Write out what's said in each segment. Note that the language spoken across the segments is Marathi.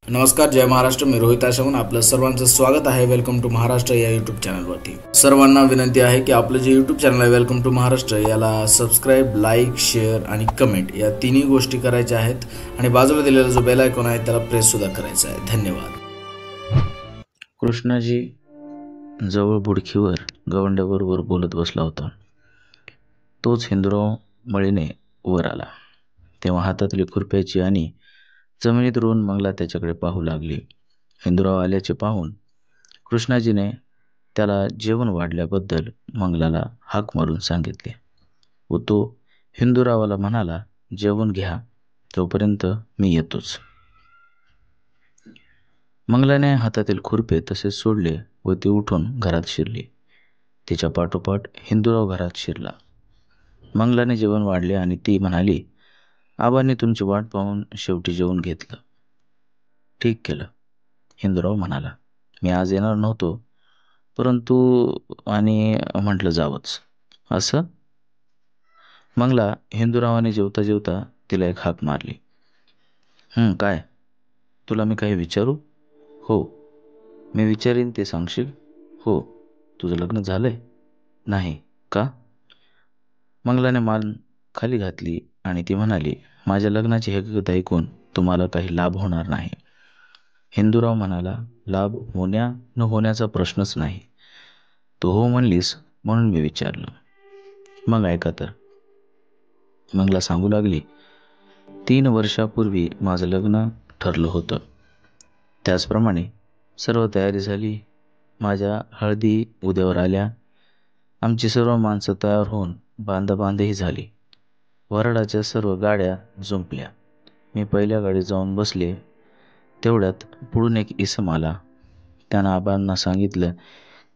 नमस्कार, जय महाराष्ट्र. मी रोहित आशवून आपलं सर्वांचं स्वागत आहे. वेलकम टू महाराष्ट्र या यूट्यूब चॅनलवरती. सर्वांना विनंती आहे की आपलं जे यूट्यूब चॅनल आहे वेलकम टू महाराष्ट्र याला सबस्क्राईब, लाईक, शेअर आणि कमेंट या तिन्ही गोष्टी करायच्या आहेत आणि बाजूला दिलेला जो बेल आयकॉन आहे त्याला प्रेस सुद्धा करायचा आहे. धन्यवाद. कृष्णाजी जवळ बुडखीवर गवंड्याबरोबर बोलत बसला होता. तोच हिंदूराव मळीने वर आला. तेव्हा हातातली खुरप्याची आणि जमिनीत रोवून मंगला त्याच्याकडे पाहू लागली. हिंदूराव आल्याचे पाहून कृष्णाजीने त्याला जेवण वाढल्याबद्दल मंगलाला हाक मारून सांगितले व तो हिंदूरावाला म्हणाला, जेवण घ्या, तोपर्यंत मी येतोच. मंगलाने हातातील खुरपे तसेच सोडले व ती उठून घरात शिरली. तिच्या पाठोपाठ हिंदूराव घरात शिरला. मंगलाने जेवण वाढले आणि ती म्हणाली, आबांनी तुमची वाट पाहून शेवटी जेवून घेतलं. ठीक केलं, हिंदूराव म्हणाला. मी आज येणार नव्हतो, परंतु आणि म्हटलं जावंच. असं? मंगला हिंदूरावाने जेवता जेवता तिला एक हाक मारली. काय? तुला मी काही विचारू? हो. मी विचारीन ते सांगशील? हो. तुझं लग्न झालंय? नाही. का? मंगलाने मान खाली घातली आणि ती म्हणाली, माझ्या लग्नाची हकीकत ऐकून तुम्हाला काही लाभ होणार नाही. हिंदूराव म्हणाला, लाभ होण्या न होण्याचा प्रश्नच नाही. तू हो म्हणलीस म्हणून मी विचारलं. मग ऐका तर. मंगला सांगू लागली, 3 वर्षापूर्वी माझं लग्न ठरलं होतं. त्याचप्रमाणे सर्व तयारी झाली. माझ्या हळदी उद्यावर आल्या. आमची सर्व माणसं तयार होऊन बांधाबांधही झाली. वराडाच्या सर्व गाड्या जुंपल्या. मी पहिल्या गाडीत जाऊन बसले. तेवढ्यात पुढून एक इसम आला. त्यानं आबांना सांगितलं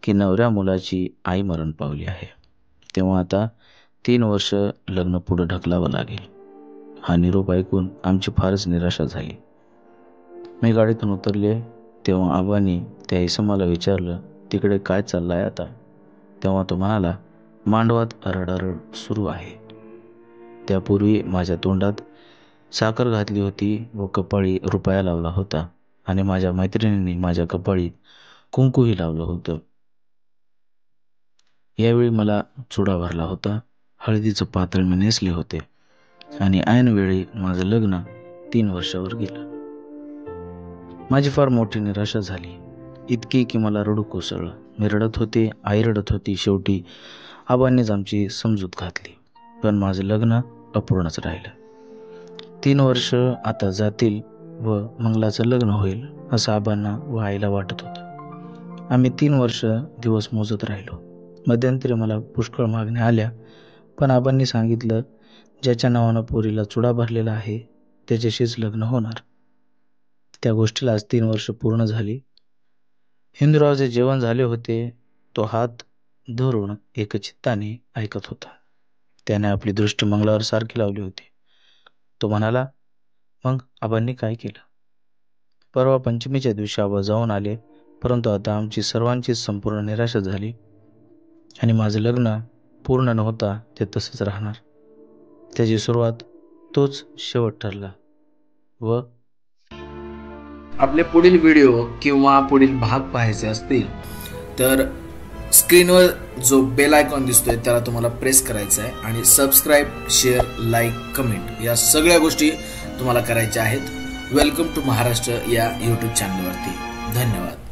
की नवऱ्या मुलाची आई मरण पावली आहे. तेव्हा आता 3 वर्ष लग्न पुढं ढकलावं लागेल. हा निरोप ऐकून आमची फारच निराशा झाली. मी गाडीतून उतरले तेव्हा आबांनी त्या इसमाला विचारलं, तिकडे काय चाललं आहे आता? तेव्हा तो म्हणाला, मांडवात रडारड सुरू आहे. त्यापूर्वी माझ्या तोंडात साखर घातली होती व कपाळी रुपया लावला होता आणि माझ्या मैत्रिणींनी माझ्या कपाळीत कुंकूही लावलं होतं. यावेळी मला चुडा भरला होता. हळदीचं पातळ मी नेसले होते आणि ऐनवेळी माझं लग्न 3 वर्षावर गेलं. माझी फार मोठी निराशा झाली, इतकी की मला रडू कोसळलं. मी रडत होते, आई रडत होती. शेवटी आबांनीच आमची समजूत घातली, पण माझं लग्न अपूर्णच राहिलं. 3 वर्ष आता जातील व मंगलाचं लग्न होईल असं आबांना व आईला वाटत होतं. आम्ही 3 वर्ष दिवस मोजत राहिलो. मध्यंतरी मला पुष्कळ मागण्या आल्या, पण आबांनी सांगितलं, ज्याच्या नावानं पोरीला चुडा भरलेला आहे त्याच्याशीच लग्न होणार. त्या गोष्टीला आज 3 वर्ष पूर्ण झाली. हिंदूरावचे जेवण झाले होते. तो हात धरून एकचित्ताने ऐकत होता. त्याने आपली दृष्टी मंगलावर सारखी लावली होती. तो म्हणाला, मग आबांनी काय केलं? परवा पंचमीच्या दिवशी आबा जाऊन आले, परंतु आता आमची सर्वांचीच संपूर्ण निराशा झाली आणि माझं लग्न पूर्ण न होता ते तसंच राहणार. त्याची सुरुवात तोच शेवट ठरला व आपले पुढील व्हिडिओ किंवा पुढील भाग पाहायचे असतील तर स्क्रीनवर जो बेल आयकॉन दिसतोय त्याला तुम्हाला प्रेस करायचा आहे आणि सबस्क्राईब, शेअर, लाईक, कमेंट या सगळ्या गोष्टी तुम्हाला करायच्या आहेत. वेलकम टू महाराष्ट्र या यूट्यूब चॅनलवरती. धन्यवाद.